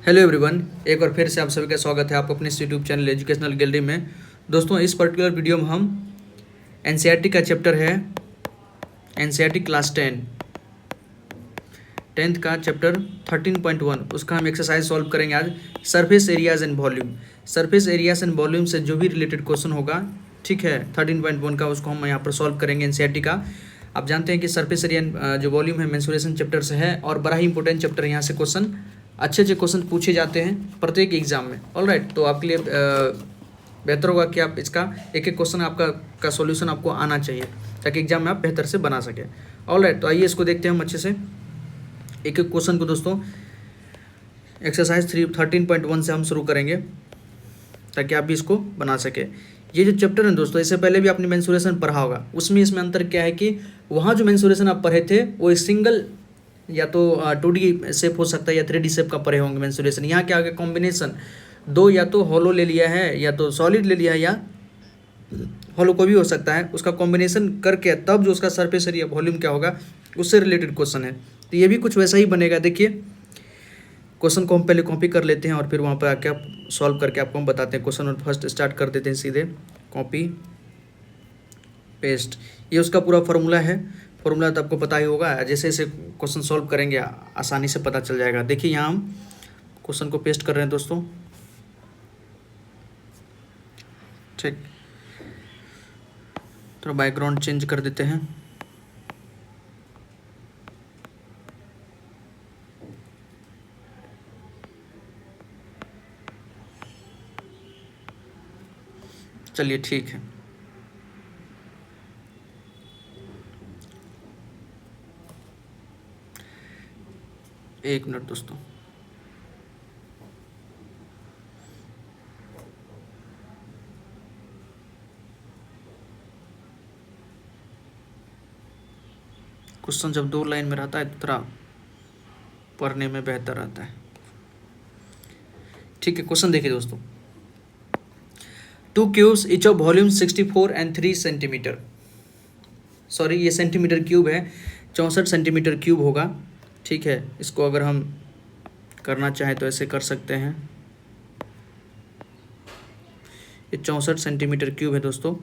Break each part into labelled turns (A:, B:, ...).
A: Hello everyone, एक बार फिर से आप सभी का स्वागत है आपको अपने यूट्यूब चैनल एजुकेशनल गैलरी में। दोस्तों, इस पर्टिकुलर वीडियो में हम एनसीईआरटी का चैप्टर है एनसीईआरटी क्लास 10th का चैप्टर 13.1 उसका हम एक्सरसाइज सॉल्व करेंगे आज। Surface areas and volume, surface areas and volume से जो भी रिलेटेड क्वेश्चन होगा, ठीक है, 13.1 का, उसको हम यहाँ पर सॉल्व करेंगे एनसीईआरटी का। आप जानते हैं कि सरफेस एरिया जो वॉल्यूम है मेंसुरेशन चैप्टर से है और बड़ा ही इंपॉर्टेंट चैप्टर है। यहाँ से क्वेश्चन अच्छे क्वेश्चन पूछे जाते हैं प्रत्येक एग्जाम में। ऑलराइट, तो आपके लिए बेहतर होगा कि आप इसका एक क्वेश्चन आपका सॉल्यूशन आपको आना चाहिए ताकि एग्जाम में आप बेहतर से बना सकें। ऑलराइट, तो आइए इसको देखते हैं हम अच्छे से एक क्वेश्चन को। दोस्तों, एक्सरसाइज 13.1 से हम शुरू करेंगे ताकि आप भी इसको बना सके। ये जो चैप्टर है दोस्तों, इससे पहले भी आपने मेंसुरेशन पढ़ा होगा। उसमें इसमें अंतर क्या है कि वहाँ जो मेंसुरेशन आप पढ़े थे वो एक सिंगल या तो 2D शेप हो सकता है या 3D शेप का पढ़े होंगे मेंसुरेशन। यहाँ क्या आ गया, कॉम्बिनेशन दो, या तो हॉलो ले लिया है या तो सॉलिड ले लिया है या हॉलो को भी हो सकता है। उसका कॉम्बिनेशन करके तब जो उसका सरफेस एरिया वॉल्यूम क्या होगा उससे रिलेटेड क्वेश्चन है। तो ये भी कुछ वैसा ही बनेगा। देखिए, क्वेश्चन को हम पहले कॉपी कर लेते हैं और फिर वहाँ पर आके आप सॉल्व करके आपको हम बताते हैं क्वेश्चन। और फर्स्ट स्टार्ट कर देते हैं सीधे कॉपी पेस्ट। ये उसका पूरा फार्मूला है। फार्मूला तो आपको पता ही होगा, जैसे जैसे क्वेश्चन सॉल्व करेंगे आसानी से पता चल जाएगा। देखिए, यहाँ हम क्वेश्चन को पेस्ट कर रहे हैं दोस्तों, ठीक। थोड़ा बैकग्राउंड चेंज कर देते हैं। चलिए, ठीक है। एक मिनट दोस्तों, क्वेश्चन जब 2 लाइन में रहता है तो थोड़ा पढ़ने में बेहतर रहता है। ठीक है, क्वेश्चन देखिए दोस्तों। 2 cubes each of volume 64 and 3 centimetre. Sorry, ये सेंटीमीटर क्यूब है, 64 सेंटीमीटर क्यूब होगा। ठीक है, इसको अगर हम करना चाहें तो ऐसे कर सकते हैं। ये 64 सेंटीमीटर क्यूब है दोस्तों।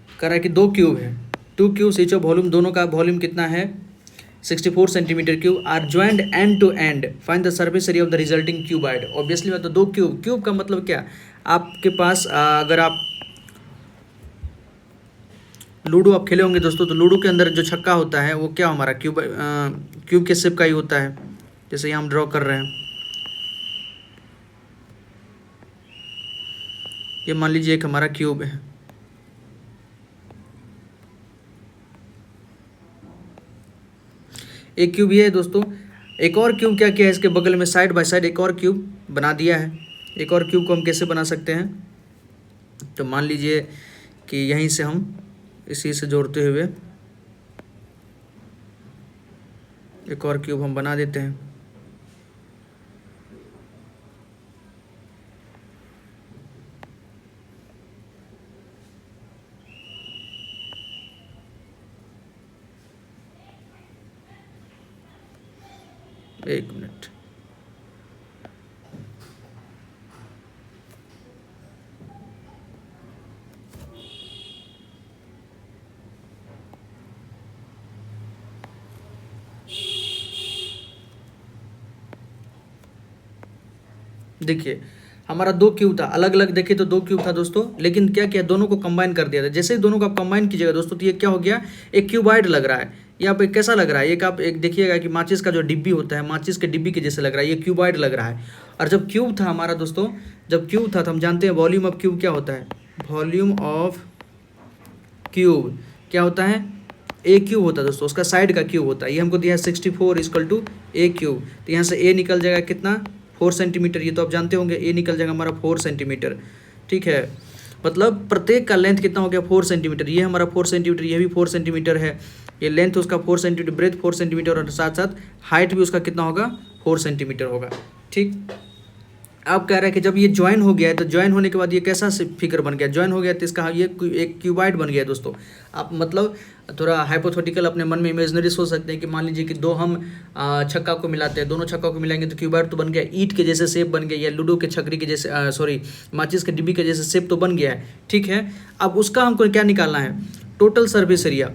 A: कह रहा है कि 2 क्यूब है, 2 क्यूब्स इच ऑफ वॉल्यूम, दोनों का वॉल्यूम कितना है 64 centimetre cube, are joined end to end, find the surface area of the resulting cuboid. Obviously बात, तो 2 क्यूब, क्यूब का मतलब क्या, आपके पास अगर आप लूडो आप खेले होंगे दोस्तों, तो लूडो के अंदर जो छक्का होता है वो क्या हमारा क्यूब के शेप का ही होता है। जैसे यहाँ हम ड्रॉ कर रहे हैं, ये मान लीजिए एक हमारा क्यूब है। एक क्यूब ये है दोस्तों। एक और क्यूब क्या किया है, इसके बगल में साइड बाय साइड एक और क्यूब बना दिया है। एक और क्यूब को हम कैसे बना सकते हैं, तो मान लीजिए कि यहीं से हम इसी से जोड़ते हुए एक और क्यूब हम बना देते हैं। एक मिनट, देखिए हमारा 2 क्यूब था, अलग अलग देखे तो 2 क्यूब था दोस्तों, लेकिन क्या किया, दोनों को कंबाइन कर दिया था। जैसे ही दोनों को आप कंबाइन कीजिएगा दोस्तों, तो ये क्या हो गया, एक क्यूबॉइड लग रहा है। ये आप एक कैसा लग रहा है, एक आप एक देखिएगा कि माचिस का जो डिब्बी होता है, माचिस के डिब्बी के जैसे लग रहा है, ये क्यूबॉइड लग रहा है। और जब क्यूब था हमारा दोस्तों, जब क्यूब था तो हम जानते हैं वॉल्यूम ऑफ क्यूब क्या होता है, वॉल्यूम ऑफ क्यूब क्या होता है, ए क्यूब होता है दोस्तों, उसका साइड का क्यूब होता है। ये हमको दिया है 64 इक्वल टू ए क्यूब, तो यहाँ से ए निकल जाएगा कितना, 4 सेंटीमीटर। ये तो आप जानते होंगे, ए निकल जाएगा हमारा 4 सेंटीमीटर। ठीक है, मतलब प्रत्येक का लेंथ कितना हो गया, 4 सेंटीमीटर। ये हमारा 4 सेंटीमीटर, ये भी 4 सेंटीमीटर है। ये लेंथ उसका 4 सेंटीमीटर, ब्रेथ 4 सेंटीमीटर, और साथ साथ हाइट भी उसका कितना होगा, 4 सेंटीमीटर होगा। ठीक, अब कह रहा है कि जब ये ज्वाइन हो गया है तो ज्वाइन होने के बाद ये कैसा फिगर बन गया, ज्वाइन हो गया तो इसका ये एक क्यूबाइड बन गया दोस्तों। आप मतलब थोड़ा हाइपोथेटिकल अपने मन में इमेजनरी सोच सकते हैं कि मान लीजिए कि दो हम छक्का को मिलाते हैं, दोनों छक्का को मिलाएंगे तो क्यूबाइड तो बन गया, ईंट के जैसे शेप बन गया, या लूडो के छकरी के जैसे सॉरी माचिस के डिब्बी के जैसे शेप तो बन गया है, ठीक है। अब उसका हमको क्या निकालना है, total surface area,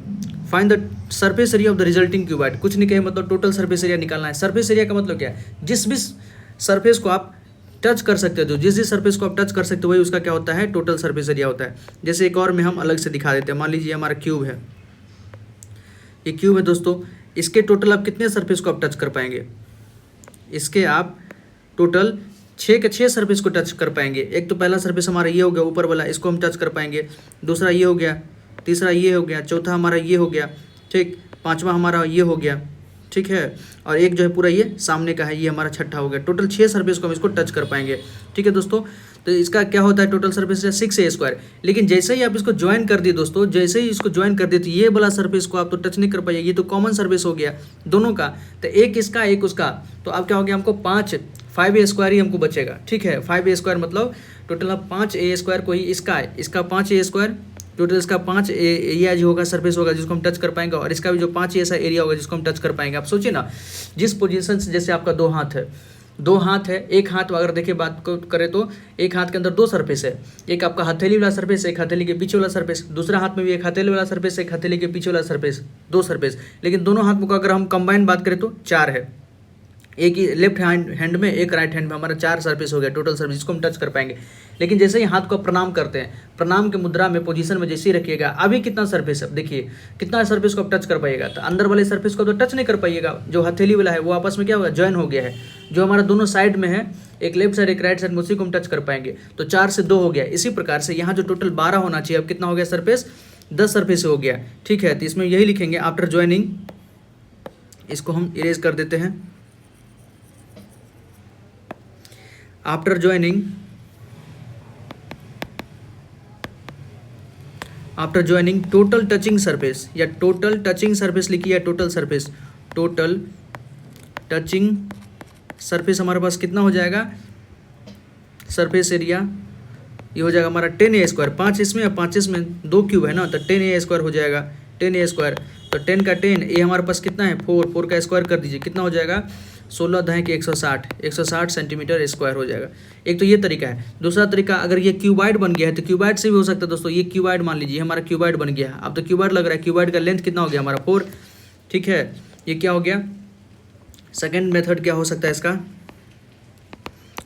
A: find the surface area of the resulting cuboid. कुछ नहीं कहे मतलब टोटल सरफेस एरिया निकालना है। सरफेस एरिया का मतलब क्या है, जिस भी सरफेस को आप टच कर सकते हो, जिस जिस सरफेस को आप टच कर सकते हो वही उसका क्या होता है, टोटल सरफेस एरिया होता है। जैसे एक और में हम अलग से दिखा देते हैं, मान लीजिए हमारा क्यूब है, ये क्यूब है दोस्तों, इसके टोटल आप कितने सरफेस को आप टच कर पाएंगे, इसके आप टोटल 6 के 6 सरफेस को टच कर पाएंगे। एक तो पहला सरफेस हमारा ये हो गया ऊपर वाला, इसको हम टच कर पाएंगे, दूसरा ये हो गया, तीसरा ये हो गया, चौथा हमारा ये हो गया, ठीक, पांचवा हमारा ये हो गया, ठीक है, और एक जो है पूरा ये सामने का है, ये हमारा छठा हो गया। टोटल 6 सरफेस को हम इसको टच कर पाएंगे, ठीक है दोस्तों। तो इसका क्या होता है, टोटल सरफेस है 6a²। लेकिन जैसे ही आप इसको ज्वाइन कर दिए दोस्तों, जैसे ही इसको ज्वाइन कर दिए तो ये वाला सरफेस को आप तो टच नहीं कर पाइए, ये तो कॉमन सरफेस हो गया दोनों का, तो एक इसका एक उसका, तो अब क्या हो गया, हमको 5a² ही हमको बचेगा, ठीक है। 5a² मतलब टोटल अब 5a² को ही इसका 5a², टोटल इसका 5 एरिया जो होगा सरफेस होगा जिसको हम टच कर पाएंगे, और इसका भी जो 5 ऐसा एरिया होगा जिसको हम टच कर पाएंगे। आप सोचिए ना, जिस पोजीशन से, जैसे आपका 2 हाथ है, 2 हाथ है, एक हाथ अगर देखिए बात को करें तो एक हाथ के अंदर 2 सरफेस है, एक आपका हथेली वाला सरफेस, एक हथेली के पीछे वाला सरफेस, दूसरा हाथ में भी एक हथेली वाला सरफेस, एक हथेली के पीछे वाला सरफेस, 2 सरफेस। लेकिन दोनों हाथ में अगर हम कंबाइन बात करें तो 4 है, एक ही लेफ्ट हैंड में, एक राइट हैंड में, हमारा 4 सरफेस हो गया टोटल सरफेस जिसको हम टच कर पाएंगे। लेकिन जैसे ही हाथ को प्रणाम करते हैं, प्रणाम के मुद्रा में पोजीशन में जैसे ही रखिएगा, अभी कितना सरफेस है देखिए, कितना सरफेस को आप टच कर पाइएगा, तो अंदर वाले सरफेस को तो टच नहीं कर पाइएगा, जो हथेली वाला है वो आपस में क्या होगा, ज्वाइन हो गया है। जो हमारा दोनों साइड में है, एक लेफ्ट साइड एक राइट साइड में, उसी को हम टच कर पाएंगे, तो 4 से 2 हो गया। इसी प्रकार से यहाँ जो टोटल 12 होना चाहिए, अब कितना हो गया सरफेस, 10 सरफेस हो गया, ठीक है। तो इसमें यही लिखेंगे आफ्टर ज्वाइनिंग, इसको हम इरेज कर देते हैं। After joining total touching surface, या टोटल टचिंग सरफेस लिखिए, या total surface, total touching surface हमारे पास कितना हो जाएगा, सरफेस एरिया ये हो जाएगा हमारा 10a², 5 इसमें और 5 इसमें, 2 क्यूब है ना, तो 10a² हो जाएगा, 10a², तो 10 का 10, ए हमारे पास कितना है 4 का स्क्वायर कर दीजिए, कितना हो जाएगा 16 दहें के 160 सेंटीमीटर स्क्वायर हो जाएगा। एक तो ये तरीका है। दूसरा तरीका, अगर ये क्यूबाइड बन गया है तो क्यूबाइड से भी हो सकता है दोस्तों, ये क्यूबाइड मान लीजिए हमारा क्यूबाइड बन गया है, अब तो क्यूबाइड लग रहा है, क्यूबाइड का लेंथ कितना हो गया हमारा 4, ठीक है। ये क्या हो गया, सेकेंड मेथड क्या हो सकता है इसका,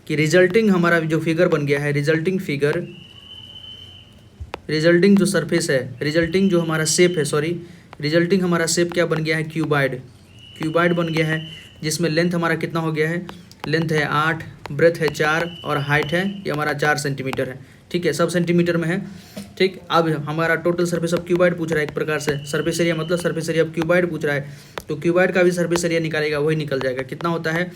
A: कि रिजल्टिंग हमारा जो फिगर बन गया है, रिजल्टिंग फिगर, रिजल्टिंग जो सरफेस है, रिजल्टिंग जो हमारा शेप है, सॉरी, रिजल्टिंग हमारा शेप क्या बन गया है, क्यूबाइड बन गया है, जिसमें लेंथ हमारा कितना हो गया है, लेंथ है 8, ब्रेथ है 4 और हाइट है ये हमारा 4 सेंटीमीटर है, ठीक है, सब सेंटीमीटर में है, ठीक। अब हमारा टोटल सरफेस ऑफ क्यूबाइड पूछ रहा है, एक प्रकार से सरफेस एरिया मतलब सरफेस एरिया ऑफ क्यूबाइड पूछ रहा है, तो क्यूबाइड का भी सरफेस एरिया निकालेगा, वही निकल जाएगा, कितना होता है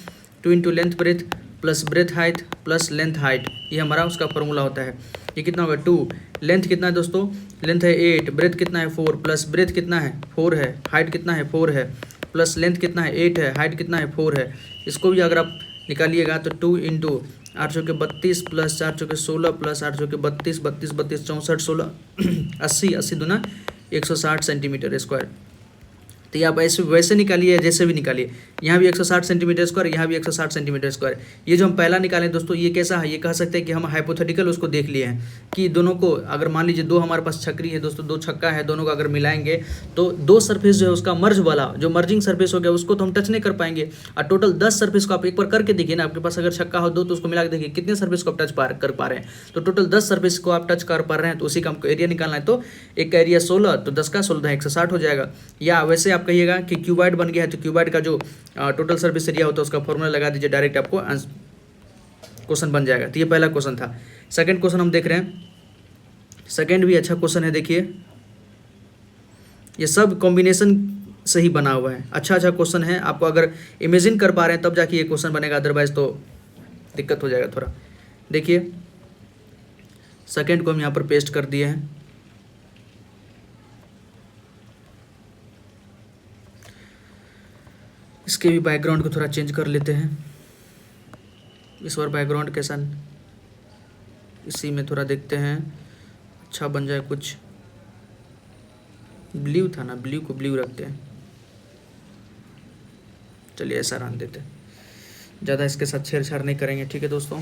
A: 2 into length breadth plus breadth height plus length height, ये हमारा उसका फॉर्मूला होता है। ये कितना होगा 2, लेंथ कितना है दोस्तों, लेंथ है 8, ब्रेथ कितना है 4, प्लस ब्रेथ कितना है 4 है, हाइट कितना है 4 है, प्लस लेंथ कितना है 8 है, हाइट कितना है 4 है। इसको भी अगर आप निकालिएगा तो 2 इंटू 8 चौके 32 प्लस 4 चौके 16 प्लस 8 चौके 32, 32 32 64 16 80, 80 दूना 160 सेंटीमीटर स्क्वायर। तो ये आप ऐसे वैसे निकालिए, जैसे भी निकालिए, यहाँ भी 160 सेंटीमीटर स्क्वायर, यहाँ भी 160 सेंटीमीटर स्क्वायर। ये जो हम पहला निकालें दोस्तों, ये कैसा है, ये कह सकते हैं कि हम हाइपोथेटिकल उसको देख लिए हैं कि दोनों को अगर मान लीजिए 2 हमारे पास छकरी है दोस्तों, 2 छक्का है, दोनों को अगर मिलाएंगे तो 2 सरफेस जो है उसका मर्ज वाला जो मर्जिंग सरफेस हो गया उसको तो हम टच नहीं कर पाएंगे, और टोटल 10 सरफेस को आप एक बार करके देखिए ना, आपके पास अगर छक्का हो 2 तो उसको मिला के देखिए कितने सरफेस को आप टच कर पा रहे हैं, तो टोटल 10 सरफेस को आप टच कर पा रहे हैं, तो उसी का हमको एरिया निकालना है। तो एक का एरिया 16, तो 10 का 16 160 हो जाएगा। या वैसे आप कहिएगा कि क्यूबाइड बन गया है तो क्यूबाइड का जो टोटल सरफेस एरिया होता है उसका फॉर्मूला लगा दीजिए, डायरेक्ट आपको क्वेश्चन बन जाएगा। तो ये पहला क्वेश्चन था। सेकंड क्वेश्चन हम देख रहे हैं, सेकंड भी अच्छा क्वेश्चन है, देखिए ये सब कॉम्बिनेशन से ही बना हुआ है, अच्छा क्वेश्चन है। आपको अगर इमेजिन कर पा रहे हैं तब जाके ये क्वेश्चन बनेगा, अदरवाइज तो दिक्कत हो जाएगा थोड़ा। देखिए सेकंड को हम यहाँ पर पेस्ट कर दिए हैं, इसके भी बैकग्राउंड को थोड़ा चेंज कर लेते हैं, इस बार बैकग्राउंड कैसा, इसी में थोड़ा देखते हैं, अच्छा बन जाए कुछ। ब्लू था ना, ब्लू को ब्लू रखते हैं। चलिए ऐसा रहने देते हैं, ज़्यादा इसके साथ छेड़छाड़ नहीं करेंगे, ठीक है दोस्तों।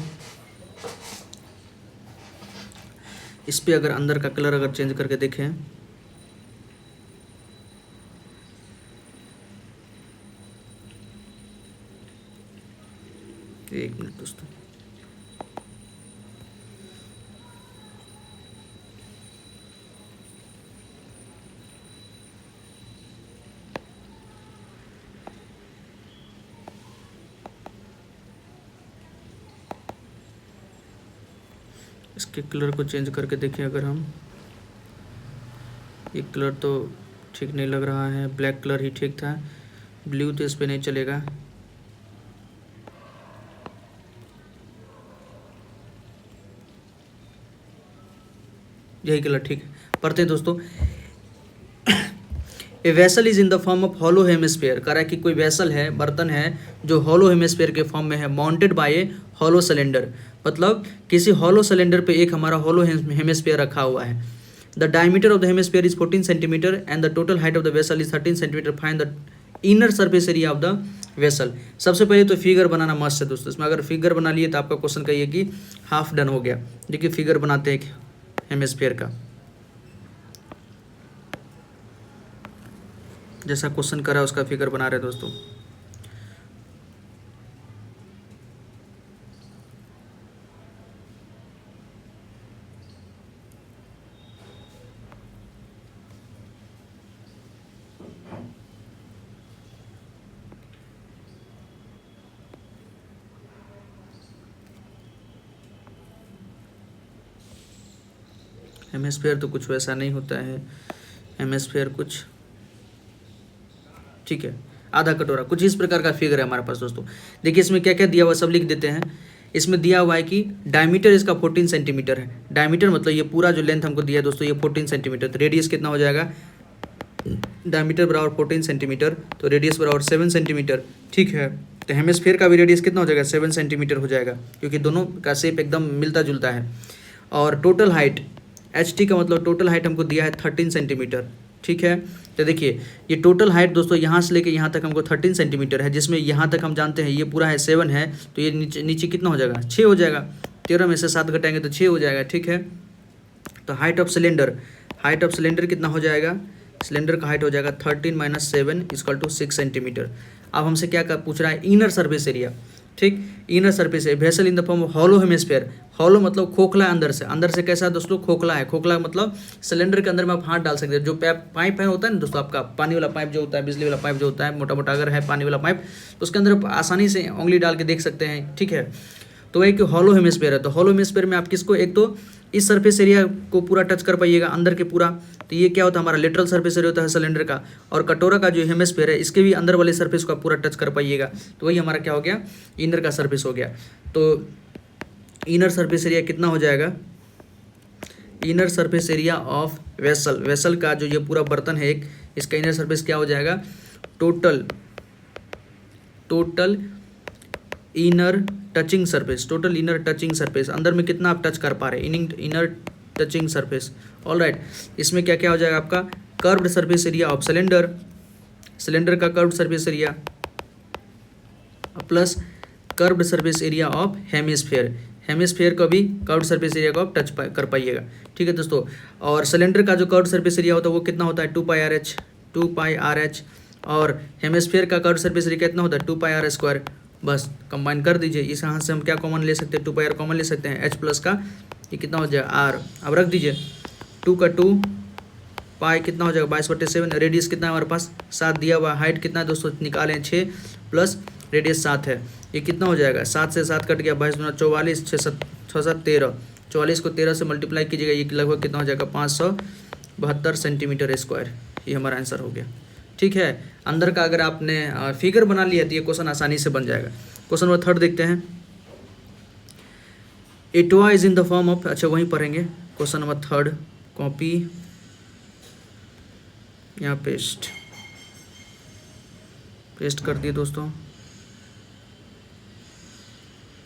A: इस पे अगर अंदर का कलर अगर चेंज करके देखें, एक मिनट दोस्तों, इसके कलर को चेंज करके देखें अगर हम, ये कलर तो ठीक नहीं लग रहा है, ब्लैक कलर ही ठीक था, ब्लू तो इस पे नहीं चलेगा। यही कलर ठीक है, पढ़ते हैं दोस्तों। A vessel is in the form of hollow hemisphere, कह रहा है कि कोई वेसल है, बर्तन है जो हॉलो हेमिस्फेयर के फॉर्म में है, माउंटेड बाय ए हॉलो सिलेंडर, मतलब किसी हॉलो सिलेंडर पे एक हमारा हॉलो हेमिस्फेयर रखा हुआ है। The diameter of the hemisphere is 14 centimetre and the total height of the vessel is 13 centimetre, find the inner surface area of the vessel. सबसे पहले तो फिगर बनाना मस्त है दोस्तों, इसमें अगर फिगर बना लिए तो आपका क्वेश्चन कहिए कि हाफ डन हो गया। देखिए फिगर बनाते हैं हेमिस्फेयर का, जैसा क्वेश्चन करा है उसका फिगर बना रहे हैं दोस्तों। हेमिस्फेयर तो कुछ वैसा नहीं होता है, हेमिस्फेयर कुछ ठीक है, आधा कटोरा, कुछ इस प्रकार का फिगर है हमारे पास दोस्तों। देखिए इसमें क्या क्या दिया हुआ सब लिख देते हैं। इसमें दिया हुआ है कि डायमीटर इसका 14 सेंटीमीटर है, डायमीटर मतलब ये पूरा जो लेंथ हमको दिया है दोस्तों ये 14 सेंटीमीटर, तो रेडियस कितना हो जाएगा, डायमीटर बराबर 14 सेंटीमीटर, तो रेडियस बराबर 7 सेंटीमीटर, ठीक है। तो हेमिस्फेयर का भी रेडियस कितना हो जाएगा, 7 सेंटीमीटर हो जाएगा, क्योंकि दोनों का शेप एकदम मिलता जुलता है। और टोटल हाइट, एच टी का मतलब टोटल हाइट हमको दिया है 13 सेंटीमीटर, ठीक है। तो देखिए ये टोटल हाइट दोस्तों यहाँ से लेके यहाँ तक हमको 13 सेंटीमीटर है, जिसमें यहाँ तक हम जानते हैं ये पूरा है 7 है, तो ये नीचे नीचे कितना हो जाएगा, 6 हो जाएगा, 13 में से 7 घटाएंगे तो 6 हो जाएगा, ठीक है। तो height of cylinder, height of cylinder कितना हो जाएगा, सिलेंडर का हाइट हो जाएगा 13 - 7 = 6 सेंटीमीटर। अब हमसे क्या पूछ रहा है, इनर सर्फेस एरिया, ठीक। इनर सर्फेस है vessel in the form of hollow hemisphere, hollow मतलब खोखला है अंदर से, अंदर से कैसा है दोस्तों, खोखला है। खोखला मतलब सिलेंडर के अंदर में आप हाथ डाल सकते हैं, जो पाइप है होता है ना दोस्तों, आपका पानी वाला पाइप जो होता है, बिजली वाला पाइप जो होता है, मोटा मोटा अगर है पानी वाला पाइप, तो उसके अंदर आसानी से उंगली डाल के देख सकते हैं, ठीक है। तो वही कि हॉलो हेमिस्फेयर है, तो हॉलो हेमिस्फेयर में आप किसको, एक तो इस सरफेस एरिया को पूरा टच कर पाइएगा अंदर के पूरा, तो ये क्या होता है हमारा लेटरल सरफेस एरिया होता है सिलेंडर का, और कटोरा का जो हेमिस्फेयर है इसके भी अंदर वाले सरफेस को आप पूरा टच कर पाइएगा, तो वही हमारा क्या हो गया, इनर का सरफेस हो गया। तो इनर सरफेस एरिया कितना हो जाएगा, inner surface area of vessel, vessel का जो ये पूरा बर्तन है एक, इसका इनर सरफेस क्या हो जाएगा, total inner touching surface, total inner touching surface, अंदर में कितना आप टच कर पा रहे हैं, inner touching surface, all right. इसमें क्या क्या हो जाएगा आपका, curved surface area of cylinder, cylinder का curved surface area plus curved surface area of hemisphere, hemisphere का भी कर्व्ड सरफेस एरिया को आप टच कर पाइएगा, ठीक है दोस्तों। और सिलेंडर का जो कर्व्ड सरफेस एरिया होता है वो कितना होता है, 2πRh, और हेमिस्फेयर का कर्व्ड सरफेस एरिया कितना होता है, 2πr²। बस कंबाइन कर दीजिए, इस यहाँ से हम क्या कॉमन ले सकते हैं, 2πr कॉमन ले सकते हैं, h प्लस का ये कितना हो जाएगा r, अब रख दीजिए 2 का 2 पाई कितना हो जाएगा 22/7, रेडियस कितना है हमारे पास 7 दिया हुआ, हाइट कितना है दोस्तों निकालें 6 प्लस रेडियस 7 है, ये कितना हो जाएगा 7 से 7 कट गया 22 × 44, 6 7 13, 44 को 13 से मल्टीप्लाई कीजिएगा, ये लगभग कितना हो जाएगा 572 सेंटीमीटर स्क्वायर, ये हमारा आंसर हो गया, ठीक है। अंदर का अगर आपने फिगर बना लिया तो ये क्वेश्चन आसानी से बन जाएगा। क्वेश्चन नंबर 3 देखते हैं, ए toy is in the form of, अच्छा वहीं पढ़ेंगे क्वेश्चन नंबर 3, कॉपी यहाँ पेस्ट कर दिए दोस्तों,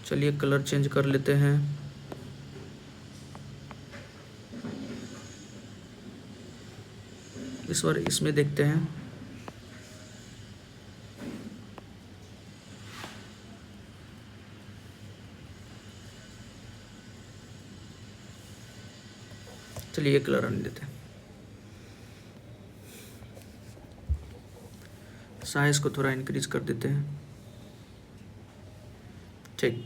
A: चलिए कलर चेंज कर लेते हैं। इस बार इसमें देखते हैं। चलिए ये कलर आने देते हैं। साइज को थोड़ा इंक्रीज कर देते हैं। ठीक,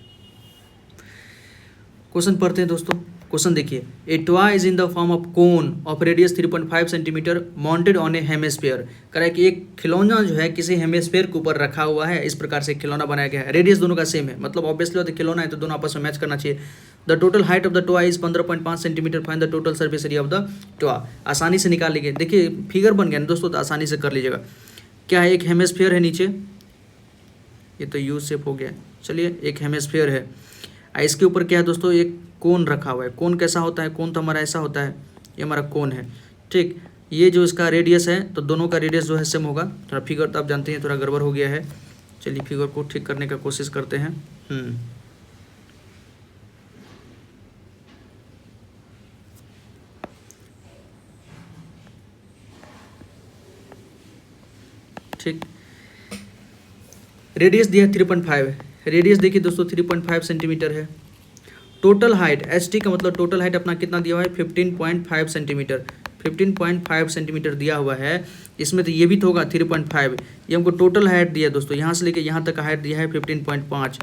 A: क्वेश्चन पढ़ते हैं दोस्तों। क्वेश्चन देखिए, ए toy is in the form of cone of radius 3.5 centimetre mounted on A hemisphere. कह रहा है कि एक खिलौना जो है किसी हेमिस्फीयर के ऊपर रखा हुआ है। इस प्रकार से खिलौना बनाया गया है। रेडियस दोनों का सेम है, मतलब ऑब्वियसली तो खिलौना है तो दोनों आपस में मैच करना चाहिए। The total height of the toy is 15.5 centimetre. Find the total surface area of the toy. आसानी से निकाल लीजिए। देखिए फिगर बन गया ना दोस्तों, तो आसानी से कर लीजिएगा। क्या है, एक हेमिस्फीयर है नीचे, ये तो यू शेप हो गया। चलिए एक हेमिस्फीयर है, इसके ऊपर क्या है दोस्तों, एक कोन रखा हुआ है। कोन कैसा होता है, कोन तो हमारा ऐसा होता है, ये हमारा कोन है। ठीक, ये जो इसका रेडियस है तो दोनों का रेडियस जो है सेम होगा। थोड़ा फिगर तो आप जानते हैं थोड़ा गड़बड़ हो गया है। चलिए फिगर को ठीक करने का कोशिश करते हैं। ठीक, रेडियस दिया 3.5 है। रेडियस देखिए दोस्तों 3.5 सेंटीमीटर है। टोटल हाइट, एच टी का मतलब टोटल हाइट अपना कितना दिया हुआ है, 15.5 सेंटीमीटर। 15.5 सेंटीमीटर दिया हुआ है। इसमें तो ये भी तो होगा 3.5। ये हमको टोटल हाइट दिया है दोस्तों, यहाँ से लेके यहाँ तक हाइट दिया है 15.5।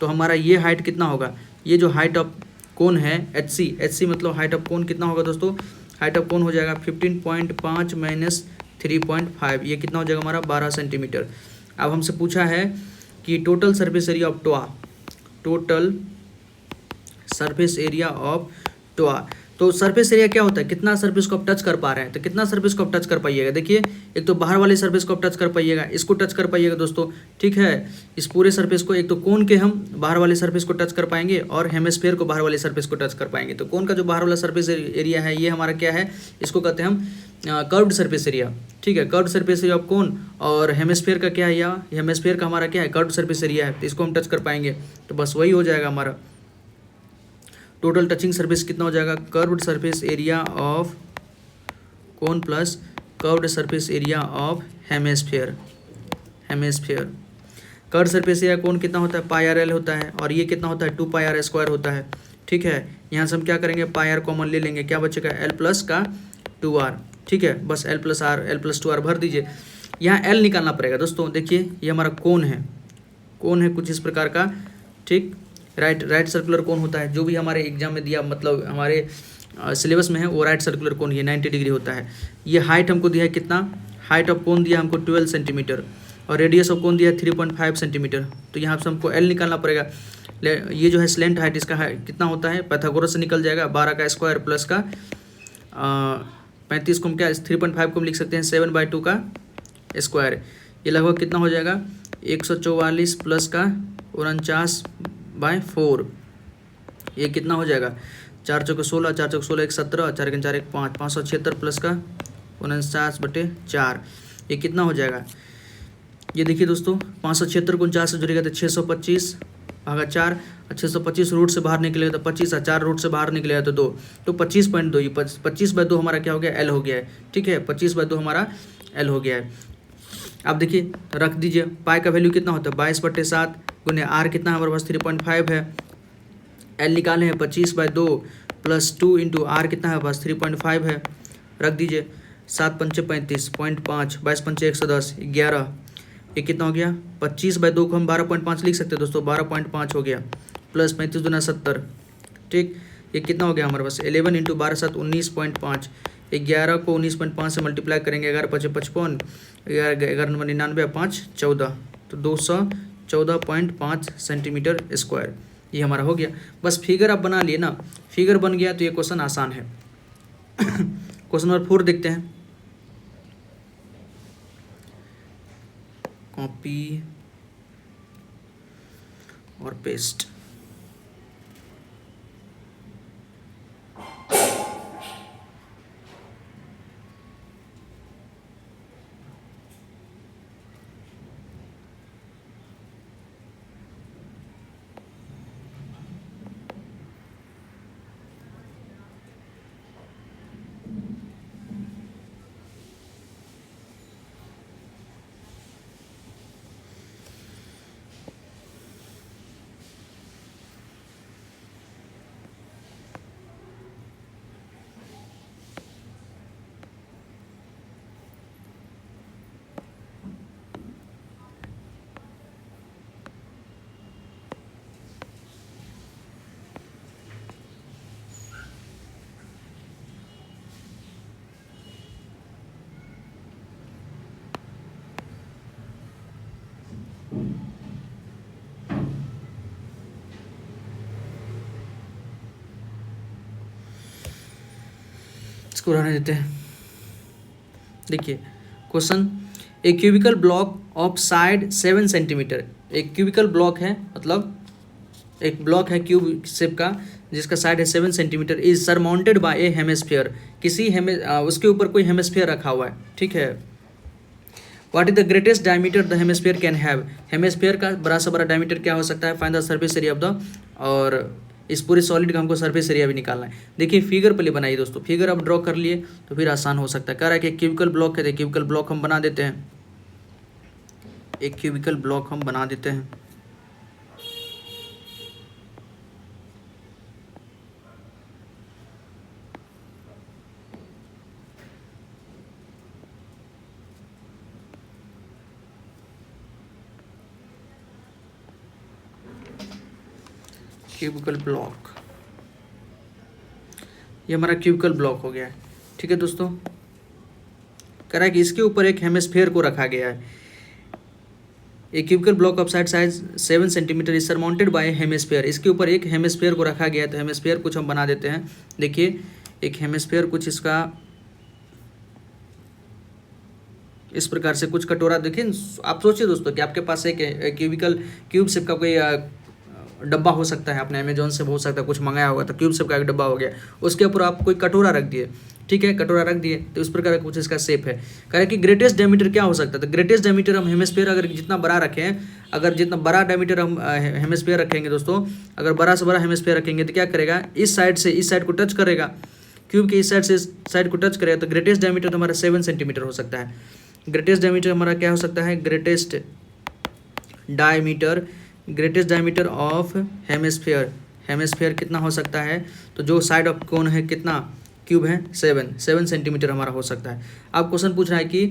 A: तो हमारा ये हाइट कितना होगा, ये जो हाइट ऑफ कोन है एच सी मतलब हाइट ऑफ कोन कितना होगा दोस्तों, हाइट ऑफ कोन हो जाएगा 15.5 माइनस 3.5। ये कितना हो जाएगा हमारा 12 सेंटीमीटर। अब हमसे पूछा है कि total surface area of toy, total surface area of toy. तो सरफेस एरिया क्या होता है, कितना सरफेस को आप टच कर पा रहे हैं। तो कितना सरफेस को आप टच कर पाइएगा, देखिए एक तो बाहर वाले सरफेस को आप टच कर पाइएगा, इसको टच कर पाइएगा दोस्तों। ठीक है, इस पूरे सरफेस को, एक तो कोन के हम बाहर वाले सरफेस को टच कर पाएंगे और हेमिस्फीयर को बाहर वाले सरफेस को टच कर पाएंगे। तो कोन का जो बाहर वाला सरफेस एरिया है ये हमारा क्या है, इसको कहते हैं हम कर्व्ड सरफेस एरिया। ठीक है, कर्व्ड सरफेस एरिया ऑफ कोन। और हेमिस्फीयर का क्या है, या हेमिस्फीयर का हमारा क्या है, कर्व्ड सरफेस एरिया है, तो इसको हम टच कर पाएंगे। तो बस वही हो जाएगा हमारा टोटल टचिंग सरफेस कितना हो जाएगा, curved surface area of cone plus curved surface area of hemisphere. Hemisphere curved surface area कोन कितना होता है, पाई आर एल होता है, और ये कितना होता है 2 पाई आर स्क्वायर होता है। ठीक है, यहाँ से हम क्या करेंगे, पाई आर कॉमन ले लेंगे, क्या बचेगा एल प्लस का 2r। ठीक है, बस l plus r, l plus 2r भर दीजिए। यहाँ एल निकालना पड़ेगा दोस्तों। देखिए ये हमारा कोन है, कोन है कुछ इस प्रकार का। ठीक, राइट सर्कुलर कोन होता है, जो भी हमारे एग्जाम में दिया, मतलब हमारे सिलेबस में है वो राइट सर्कुलर कोन ये 90 डिग्री होता है। ये हाइट हमको दिया है कितना, हाइट ऑफ कोन दिया हमको 12 सेंटीमीटर और रेडियस ऑफ कोन दिया है 3.5 सेंटीमीटर। तो यहाँ से हमको एल निकालना पड़ेगा। ये जो है स्लेंट हाइट, इसका कितना होता है, पैथागोरस से निकल जाएगा, 12 का स्क्वायर प्लस का 35 को हम क्या 3.5 को हम लिख सकते हैं 7/2 का स्क्वायर। ये लगभग कितना हो जाएगा 144 प्लस का 49/4। ये कितना हो जाएगा 4 चौके 16, 4 चौके 16, 1 17, 4 1 4 1 5, 576 प्लस का 49/4। ये कितना हो जाएगा, ये देखिए दोस्तों 576 को 49 से जुड़ेगा तो 625 भागा 4, 625 रूट से बाहर निकलेगा तो 25, 4 रूट से बाहर निकलेगा तो 2, तो 25.2। ये 25/2 हमारा क्या हो गया, एल हो गया है। ठीक है, 25/2 हमारा एल हो गया है। अब देखिए रख दीजिए, पाई का वैल्यू कितना होता है 22/7 गुने आर कितना है हमारे पास 3.5 है। एल निकाले हैं 25/2 प्लस 2 इंटू आर कितना है पास 3.5 है। रख दीजिए 7 पंचे 35, 0.5, 22 पंचे 110, 11। ये कितना हो गया 25/2 को हम 12.5 लिख सकते हैं दोस्तों, 12.5 हो गया प्लस 35 दूना 70। ठीक, ये कितना हो गया हमारे पास 11 इंटू 12 7 19.5। 11 को 19.5 से मल्टीप्लाई करेंगे, 11 5 55, 11 99, 5 14, तो 214.5 सेंटीमीटर स्क्वायर ये हमारा हो गया। बस फिगर आप बना लिए ना, फिगर बन गया तो ये क्वेश्चन आसान है। क्वेश्चन नंबर 4 देखते हैं। कॉपी और पेस्ट। इसको रहने देते हैं। देखिए question, A cubical block of side 7 centimetre. एक क्यूबिकल ब्लॉक है, मतलब एक ब्लॉक है क्यूब शेप का जिसका साइड है 7 centimetre, is surmounted bye A hemisphere. किसी उसके ऊपर कोई हेमिस्फीयर रखा हुआ है, ठीक है। What is the greatest diameter the hemisphere can have. Hemisphere का बड़ा से बड़ा डायमीटर क्या हो सकता है, find the surface area of the, और इस पूरे सॉलिड का हमको सरफेस एरिया भी निकालना है। देखिए फिगर पहले बनाइए दोस्तों, फिगर अब ड्रॉ कर लिए तो फिर आसान हो सकता है। कह रहा है कि क्यूबिकल ब्लॉक है, तो क्यूबिकल ब्लॉक हम बना देते हैं, एक क्यूबिकल ब्लॉक हम बना देते हैं। क्यूबिकल ब्लॉक, ये हमारा क्यूबिकल ब्लॉक हो गया है, ठीक है दोस्तों। कह रहा है कि इसके ऊपर एक हेमिस्फीयर को रखा गया है। एक cubical block of size 7 centimetre is surmounted bye hemisphere. इसके ऊपर एक हेमिस्फीयर को रखा गया है, तो हेमिस्फीयर कुछ हम बना देते हैं। देखिए एक हेमिस्फीयर कुछ इसका इस प्रकार से कुछ कटोरा, देखिए आप सोचिए दोस्तों कि आपके पास एक क्यूबिकल क्यूब शेप का कोई डब्बा हो सकता है, आपने अमेजोन से हो सकता है कुछ मंगाया होगा, तो क्यूब शेप का एक डब्बा हो गया, उसके ऊपर आप कोई कटोरा रख दिए, ठीक है, कटोरा रख दिए, तो इस प्रकार का कुछ इसका शेप है। कह रहे कि ग्रेटेस्ट डायमीटर क्या हो सकता है, तो ग्रेटेस्ट डायमीटर हम हेमिस्फीयर अगर जितना बड़ा रखें, अगर जितना बड़ा डायमीटर हम हेमिस्फीयर रखेंगे दोस्तों, अगर बड़ा से बड़ा हेमिस्फीयर रखेंगे तो क्या करेगा, इस साइड से इस साइड को टच करेगा, क्यूब के इस साइड से इस साइड को टच करेगा, तो ग्रेटेस्ट डायमीटर तो हमारा 7 सेंटीमीटर हो सकता है। ग्रेटेस्ट डायमीटर हमारा क्या हो सकता है, greatest diameter of hemisphere. Hemisphere कितना हो सकता है, तो जो साइड ऑफ कोन है कितना, क्यूब है 7 सेंटीमीटर हमारा हो सकता है। अब क्वेश्चन पूछ रहा है कि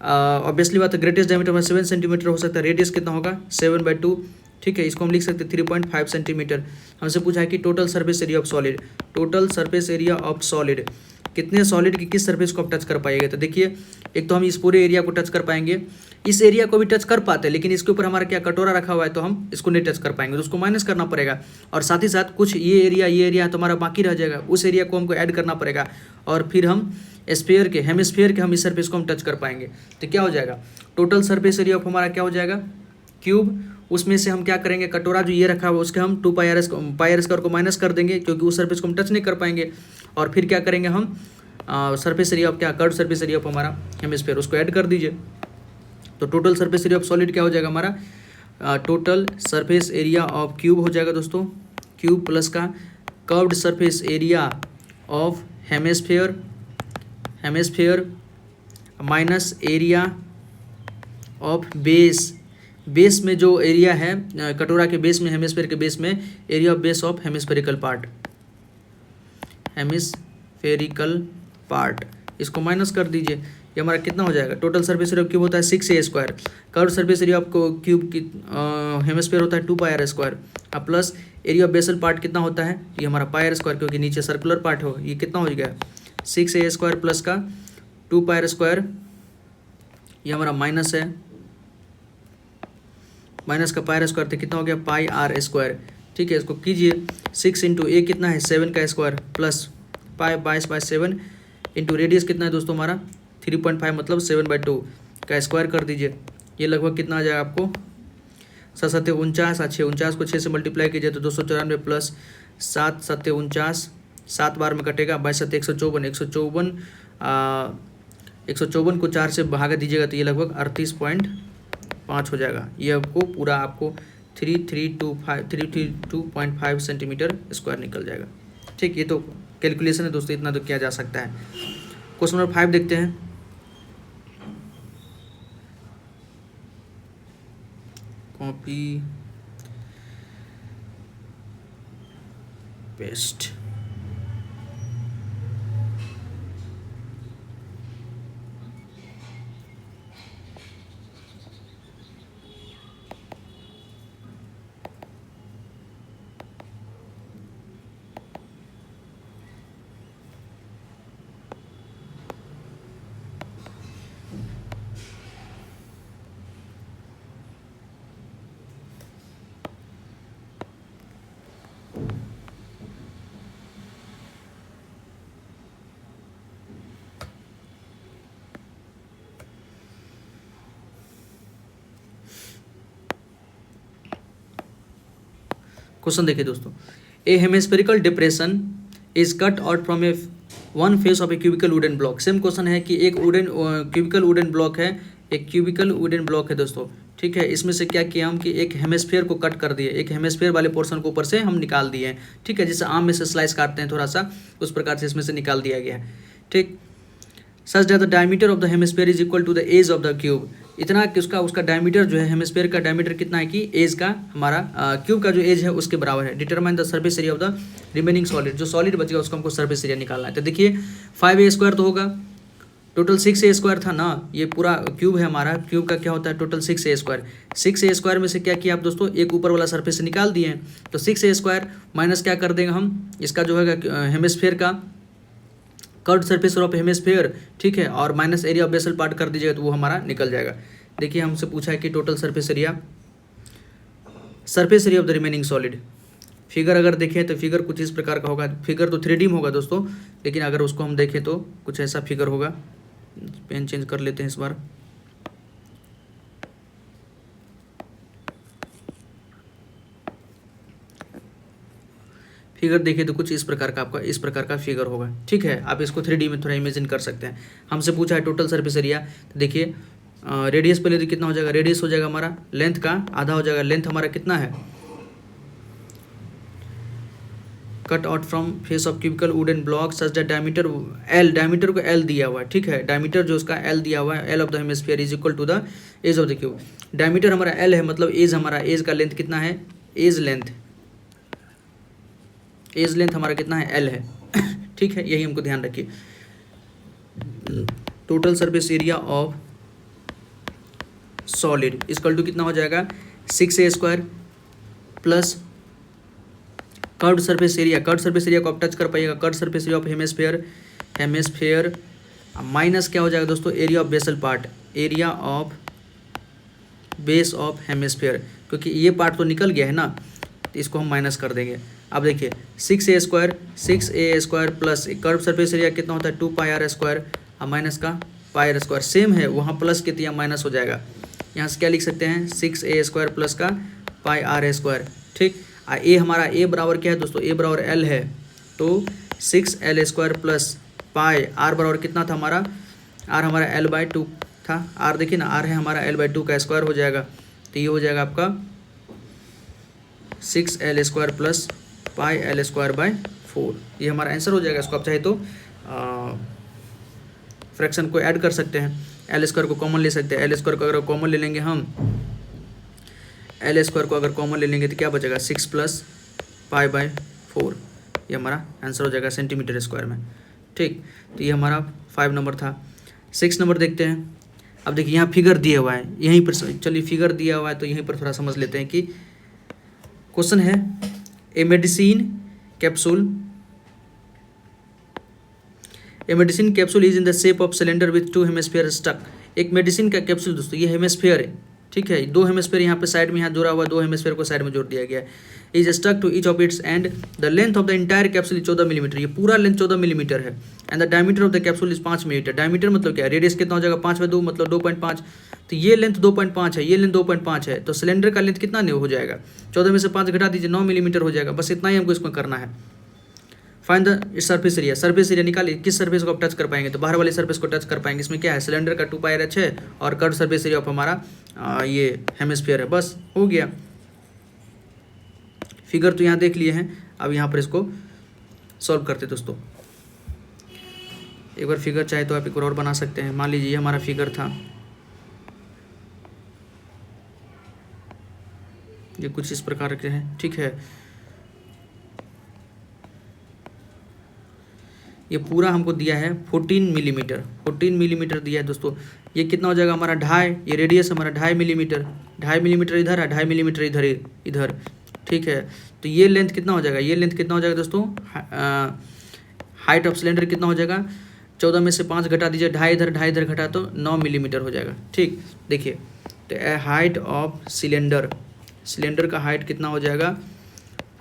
A: ऑब्वियसली बात है, ग्रेटेस्ट डायमीटर हमारा 7 सेंटीमीटर हो सकता है, रेडियस कितना होगा 7/2, ठीक है, इसको हम लिख सकते हैं 3.5 सेंटीमीटर। हमसे पूछा है कि total surface area of solid, total surface area of solid, कितने सॉलिड की किस सरफेस को आप टच कर पाएंगे। तो देखिए एक तो हम इस पूरे एरिया को टच कर पाएंगे, इस एरिया को भी टच कर पाते हैं, लेकिन इसके ऊपर हमारा क्या कटोरा रखा हुआ है, तो हम इसको नहीं टच कर पाएंगे, तो उसको माइनस करना पड़ेगा। और साथ ही साथ कुछ ये एरिया तो हमारा बाकी रह जाएगा, उस एरिया को हमको ऐड करना पड़ेगा, और फिर हम स्फीयर के हेमिस्फीयर के हम इस सरफेस को हम टच कर पाएंगे। तो क्या हो जाएगा, टोटल सरफेस एरिया ऑफ हमारा क्या हो जाएगा, क्यूब, उसमें से हम क्या करेंगे, कटोरा जो ये रखा हुआ उसके हम 2πr² को माइनस कर देंगे, क्योंकि उस सरफेस को हम टच नहीं कर पाएंगे। और फिर क्या करेंगे हम, सरफेस एरिया ऑफ क्या, कर्व सरफेस एरिया ऑफ हमारा हेमिस्फीयर, उसको ऐड कर दीजिए। तो total surface area of solid क्या हो जाएगा हमारा, total surface area of cube हो जाएगा दोस्तों, क्यूब प्लस का curved surface area of hemisphere minus area of base में जो एरिया है कटोरा के बेस में, हेमिस्फीयर के बेस में, area of base of hemispherical part, इसको माइनस कर दीजिए। ये हमारा कितना हो जाएगा, total surface area of cube होता है 6a², curve surface area of cube की हेमिस्फीयर होता है 2πr², अब plus area of basal part कितना होता है, ये हमारा πr², क्योंकि नीचे सर्कुलर पार्ट हो, ये कितना हो गया 6a² प्लस का 2πr², ये हमारा माइनस है, माइनस का πr² तो कितना हो गया πr², ठीक है, इसको कीजिए 6 इंटू a कितना है 7 का स्क्वायर प्लस π/7 इंटू रेडियस कितना है दोस्तों हमारा 3.5, मतलब 7/2 का स्क्वायर कर दीजिए। ये लगभग कितना आ जाएगा आपको 7×7 = 49, 49 को 6 से मल्टीप्लाई कीजिए तो 294 प्लस 7×7 = 49, 7 बार में कटेगा, 22×7 = 154, 154 को 4 से भागा दीजिएगा तो ये लगभग 38.5 हो जाएगा। ये आपको पूरा आपको 332.5 सेंटीमीटर स्क्वायर निकल जाएगा। ठीक, ये तो कैलकुलेशन है दोस्तों, इतना तो किया जा सकता है। क्वेश्चन नंबर 5 देखते हैं। कॉपी पेस्ट, क्वेश्चन देखिए दोस्तों, ए hemispherical depression is cut out from A one face of A cubical wooden block. Same question है कि एक वुडन क्यूबिकल वुडन ब्लॉक है, एक क्यूबिकल वुडन ब्लॉक है दोस्तों, ठीक है। इसमें से क्या किया हम कि एक हेमिस्फेयर को कट कर दिए, एक हेमिस्फेयर वाले पोर्शन को ऊपर से हम निकाल दिए हैं, ठीक है। जैसे आम में से स्लाइस काटते हैं थोड़ा सा, उस प्रकार से इसमें से निकाल दिया गया है, ठीक। Such that the diameter of the hemisphere is equal to the edge of the cube. इतना कि उसका डायमीटर जो है, हेमिस्फेयर का डायमीटर कितना है कि एज का हमारा क्यूब का जो एज है उसके बराबर है। Determine the surface area of the remaining solid, जो सॉलिड बचेगा उसको हमको सरफेस एरिया निकालना है। तो देखिए 5a² तो होगा, टोटल 6a² था ना, ये पूरा क्यूब है हमारा, क्यूब का क्या होता है टोटल 6a²। 6a² में से क्या किया आप दोस्तों, एक ऊपर वाला सरफेस से निकाल दिए हैं, तो 6a² माइनस क्या कर देंगे हम, इसका जो है हेमिस्फेयर का कर्व्ड सरफेस ऑफ हेमिस्फेयर, ठीक है, और minus area of basal part कर दीजिएगा तो वो हमारा निकल जाएगा। देखिए हमसे पूछा है कि total surface area of the remaining solid. Figure अगर देखें तो फिगर कुछ इस प्रकार का होगा, फिगर तो 3D में होगा दोस्तों, लेकिन अगर उसको हम देखें तो कुछ ऐसा फिगर होगा। पेन चेंज कर लेते हैं इस बार। फिगर देखिए तो कुछ इस प्रकार का आपका इस प्रकार का फिगर होगा, ठीक है। आप इसको 3D में थोड़ा इमेजिन कर सकते हैं। हमसे पूछा है टोटल सरफेस एरिया, तो देखिए रेडियस पहले तो कितना हो जाएगा, रेडियस हो जाएगा हमारा लेंथ का आधा हो जाएगा। लेंथ हमारा कितना है, cut out from face of cubical wooden block such that diameter L, diameter को एल दिया हुआ है, ठीक है। डायमीटर जो उसका एल दिया हुआ है, L of the hemisphere is equal to the edge of the cube. Diameter हमारा एल है, मतलब एज हमारा, एज का लेंथ कितना है, एज लेंथ हमारा कितना है, एल है, ठीक है। यही हमको ध्यान रखिए। Total surface area of solid equal to कितना हो जाएगा, 6a² plus curved surface area, curved surface area को आप टच कर पाइएगा, curved surface area of hemisphere minus क्या हो जाएगा दोस्तों, area of basal part, area of base of hemisphere, क्योंकि ये पार्ट तो निकल गया है ना, तो इसको हम माइनस कर देंगे। अब देखिए 6a² plus curve surface area कितना होता है 2πr² और माइनस का πr², सेम है, वहाँ प्लस के तो यहाँ माइनस हो जाएगा। यहाँ से क्या लिख सकते हैं 6a² प्लस का πr², ठीक। ए हमारा ए बराबर क्या है दोस्तों, ए बराबर एल है, तो 6l² प्लस पाई, आर बराबर कितना था हमारा, आर हमारा l/2 था, आर देखिए ना, आर है हमारा l/2 का स्क्वायर हो जाएगा, तो ये हो जाएगा आपका 6l² प्लस πl²/4, ये हमारा आंसर हो जाएगा। इसको आप चाहे तो फ्रैक्शन को ऐड कर सकते हैं, l² को कॉमन ले सकते हैं, l² को अगर कॉमन ले लेंगे हम, l² को अगर कॉमन ले लेंगे तो क्या बचेगा 6 प्लस π/4, ये हमारा आंसर हो जाएगा सेंटीमीटर स्क्वायर में, ठीक। तो ये हमारा 5 नंबर था। 6 नंबर देखते हैं। अब देखिए यहाँ फिगर दिया हुआ है, यहीं पर चलिए फिगर दिया हुआ है तो यहीं पर थोड़ा समझ लेते हैं कि क्वेश्चन है a medicine capsule is in the shape of cylinder with 2 hemisphere stuck. एक मेडिसिन का कैप्सूल दोस्तों, ये हेमिस्फीयर है, ठीक है, 2 हेमिस्फीयर यहाँ पे साइड में यहाँ जोड़ा हुआ, 2 हेमिस्फीयर को साइड में जोड़ दिया गया है। Is stuck to each of its end the length of the entire capsule is 14 millimetre, ये पूरा लेंथ 14 मिलीमीटर है। And the diameter of the capsule is 5 millimetre. Diameter मतलब क्या है, रेडियस कितना हो जाएगा 5/2 मतलब 2.5, तो ये लेंथ 2.5 है, ये लेंथ 2.5 है, तो सिलेंडर का लेंथ कितना हो जाएगा, 14 में से 5 घटा दीजिए 9 मिलीमीटर हो जाएगा। बस इतना ही हमको इसमें करना है। Find the surface area, surface area निकालिए, किस सरफेस को आप टच कर पाएंगे, तो बाहर वाले सरफेस को टच कर पाएंगे। इसमें क्या है, सिलेंडर का 2πr है और कर्व सरफेस एरिया ऑफ हमारा ये हेमिस्फीयर है, बस हो गया। फिगर तो यहाँ देख लिए हैं, अब यहाँ पर इसको सॉल्व करते दोस्तों। एक बार फिगर चाहे तो आप एक बार और बना सकते हैं। मान लीजिए ये हमारा फिगर था, ये कुछ इस प्रकार के हैं, ठीक है। ये पूरा हमको दिया है 14 मिलीमीटर दिया है दोस्तों। ये कितना हो जाएगा हमारा 2.5, ये रेडियस हमारा 2.5 मिलीमीटर, 2.5 मिलीमीटर इधर है, 2.5 मिलीमीटर इधर, ठीक है। तो ये लेंथ कितना हो जाएगा, ये लेंथ कितना हो जाएगा दोस्तों, हाइट ऑफ सिलेंडर कितना हो जाएगा, 14 में से 5 घटा दीजिए, 2.5 इधर घटा तो 9 मिलीमीटर हो जाएगा, ठीक। देखिए तो हाइट ऑफ सिलेंडर का हाइट कितना हो जाएगा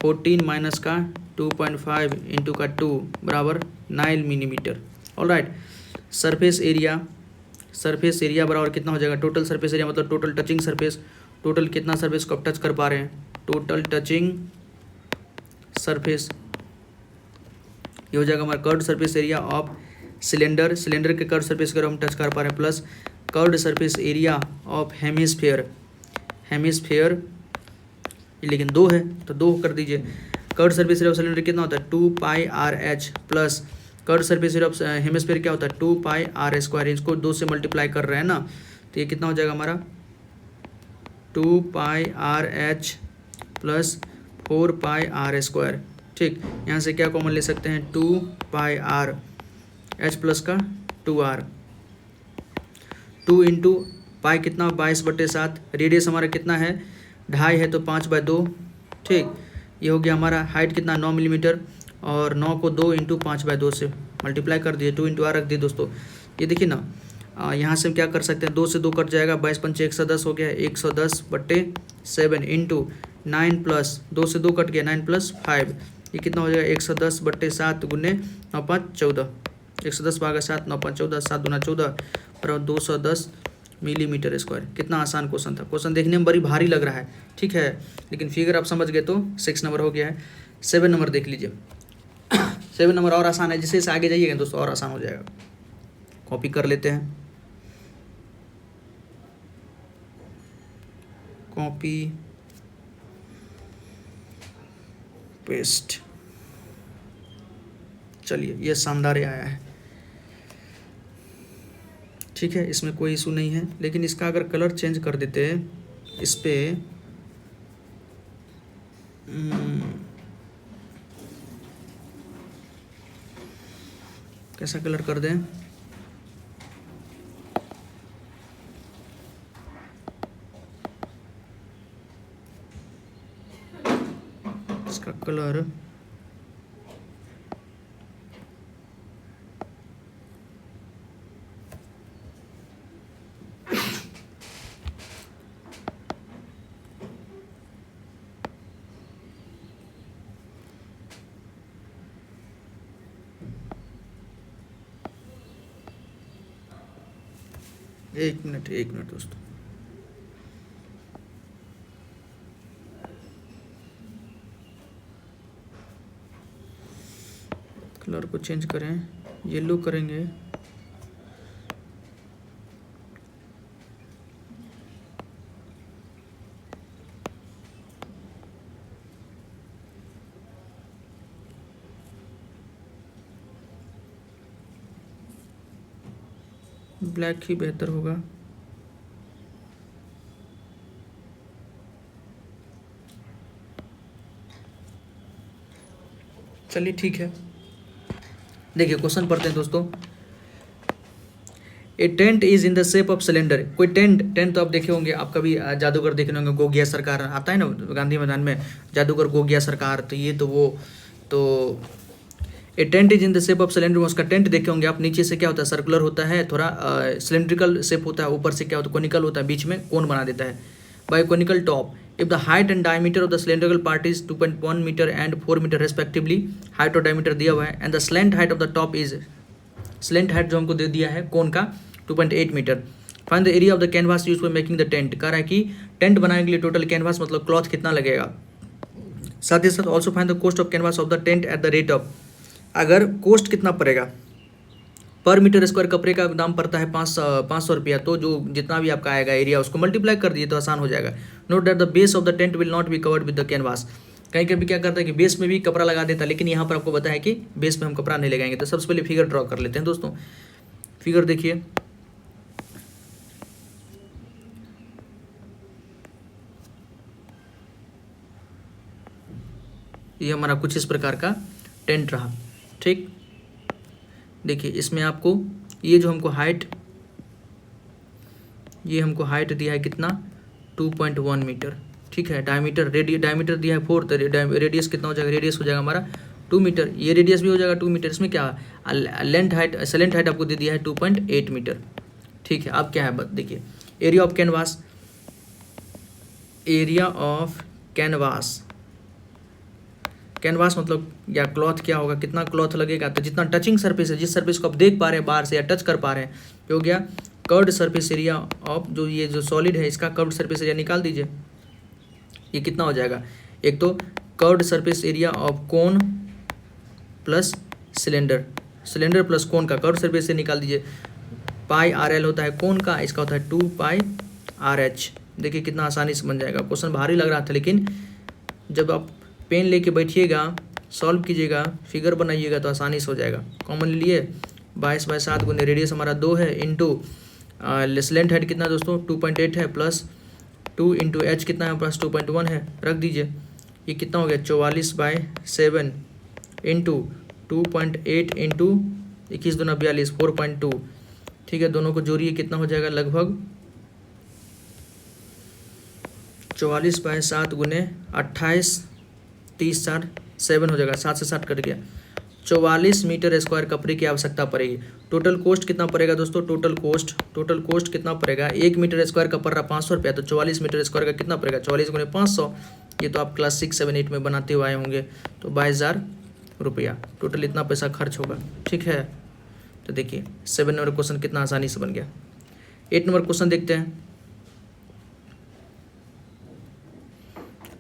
A: 14 माइनस का 2.5 इंटू का 2 बराबर 9 मिलीमीटर। ऑलराइट, सरफेस एरिया बराबर कितना हो जाएगा, टोटल सरफेस एरिया मतलब टोटल टचिंग सरफेस, टोटल कितना सरफेस को आप टच कर पा रहे हैं, टोटल टचिंग सरफेस, ये हो जाएगा हमारा curved surface area of cylinder, cylinder के कर्व्ड सरफेस अगर हम टच कर पा रहे हैं, plus curved surface area of hemisphere, hemisphere लेकिन 2 है तो 2 कर दीजिए। Curved surface area of cylinder कितना होता है 2 पाई R H, plus curved surface area of hemisphere क्या होता है 2 पाई आर स्क्वायर, इसको 2 से मल्टीप्लाई कर रहे हैं ना, तो ये कितना हो जाएगा हमारा 2 पाई आर एच प्लस 4 पाई आर स्क्वायर। ठीक, यहाँ से क्या कॉमन ले सकते हैं 2 पाई आर, एच प्लस का 2r, 2 इंटू पाई कितना 22/7, रेडियस हमारा कितना है 2.5 है तो 5/2। ठीक, ये हो गया हमारा हाइट कितना 9 मिलीमीटर, और 9 को 2 इंटू 5/2 से मल्टीप्लाई कर दिए, 2 इंटू r रख दिए दोस्तों। ये देखिए ना, यहाँ से हम क्या कर सकते हैं 2 से 2 कट जाएगा, 22 पंचे 110 हो गया, 110/7 इंटू 9 प्लस 2 से 2 कट गया 9 + 5, ये कितना हो जाएगा 110/7 गुने 9 5 14, 110/7 9 5 14, 7 दूना 14 और 210 मिलीमीटर स्क्वायर। कितना आसान क्वेश्चन था, क्वेश्चन देखने में बड़ी भारी लग रहा है, ठीक है, लेकिन फिगर आप समझ गए तो 6 नंबर हो गया है। 7 नंबर देख लीजिए 7 नंबर और आसान है, जिससे इसे आगे जाइएगा दोस्तों और आसान हो जाएगा। कॉपी कर लेते हैं, कॉपी पेस्ट, चलिए ये शानदार आया है, ठीक है, इसमें कोई इशू नहीं है। लेकिन इसका अगर कलर चेंज कर देते इस पे, कैसा कलर कर दें, इसका कलर एक मिनट दोस्तों, कलर को चेंज करें, येलो करेंगे, ब्लैक ही बेहतर होगा। चलिए ठीक है, देखिए क्वेश्चन पढ़ते हैं दोस्तों। ए tent is in the shape of cylinder, कोई टेंट तो आप देखे होंगे, आप कभी जादूगर देखे होंगे, गोगिया सरकार आता है ना गांधी मैदान में, जादूगर गोगिया सरकार, तो ये तो वो तो ए tent is in the shape of cylinder, उसका टेंट देखे होंगे आप, नीचे से क्या होता है सर्कुलर होता है, थोड़ा सिलेंड्रिकल शेप होता है, ऊपर से क्या होता है कोनिकल होता है, बीच में कोन बना देता है by conical top. If the height and diameter of the cylindrical part is 2.1 metre and 4 metre respectively, height और डायमीटर दिया हुआ है, and the slant height of the top is, slant height जो हमको दे दिया है कोन का 2.8 metre. Find the area of the canvas use for making the tent, कह रहा है कि टेंट बनाने के लिए टोटल कैनवास मतलब क्लॉथ कितना लगेगा, साथ ही साथ also find the cost of canvas of the tent at the rate of, अगर कॉस्ट कितना पड़ेगा पर मीटर स्क्वायर, कपड़े का दाम पड़ता है 500 रुपया, तो जो जितना भी आपका आएगा एरिया उसको मल्टीप्लाई कर दिए तो आसान हो जाएगा। Note that the base of the tent will not be covered with the canvas, कहीं कभी क्या करता है कि बेस में भी कपड़ा लगा देता है, लेकिन यहाँ पर आपको बताया कि बेस में हम कपड़ा नहीं लगाएंगे। तो सबसे पहले फिगर ड्रॉ कर लेते हैं दोस्तों, फिगर देखिए, ये हमारा कुछ इस प्रकार का टेंट रहा, ठीक। देखिए इसमें आपको ये जो हमको हाइट, ये हमको हाइट दिया है कितना 2.1 मीटर, ठीक है। डायमीटर डायमीटर दिया है 4, तो रेडियस कितना हो जाएगा, रेडियस हो जाएगा हमारा 2 मीटर, ये रेडियस भी हो जाएगा 2 मीटर। इसमें क्या लेंथ हाइट, सेलेंट हाइट आपको दे दिया है 2.8 मीटर, ठीक है। अब क्या है देखिए, area of canvas, area of canvas, canvas मतलब या क्लॉथ क्या होगा, कितना क्लॉथ लगेगा, तो जितना टचिंग सरफेस है, जिस सरफेस को आप देख पा रहे हैं बाहर से या टच कर पा रहे हैं, ये हो गया कर्व्ड सरफेस एरिया ऑफ, जो ये जो सॉलिड है इसका कर्व्ड सरफेस एरिया निकाल दीजिए, ये कितना हो जाएगा, एक तो curved surface area of cone plus cylinder, cylinder plus कोन का कर्व्ड सरफेस से निकाल दीजिए। पाई आर एल होता है कोन का, इसका होता है 2 पाई आर एच। देखिए कितना आसानी से बन जाएगा। क्वेश्चन भारी लग रहा था, लेकिन जब आप पेन लेके बैठिएगा, सॉल्व कीजिएगा, फिगर बनाइएगा तो आसानी से हो जाएगा। कॉमन लिए 22/7 गुने रेडियस हमारा 2 है, इंटू स्लेंट हेड कितना दोस्तों 2.8 है, प्लस 2 इंटू एच कितना है पास 2.1 है, रख दीजिए। ये कितना हो गया 44/7 इंटू 2.8 इंटू 21 दूना 42 4.2। ठीक है, दोनों को जोड़िए कितना हो जाएगा लगभग 44/7 गुने 28 30 60 7 हो जाएगा, 7 से 60 कट गया। 44 मीटर स्क्वायर कपड़े की आवश्यकता पड़ेगी। टोटल कॉस्ट कितना पड़ेगा दोस्तों, टोटल कॉस्ट कितना पड़ेगा, 1 मीटर स्क्वायर का पड़ रहा 500 रुपया, तो 44 मीटर स्क्वायर का कितना पड़ेगा 44 गुने 500। ये तो आप क्लास 6 7 8 में बनाते हुए आए होंगे। तो 22,000 रुपया टोटल इतना पैसा खर्च होगा। ठीक है, तो देखिए 7 नंबर क्वेश्चन कितना आसानी से बन गया। 8 नंबर क्वेश्चन देखते हैं।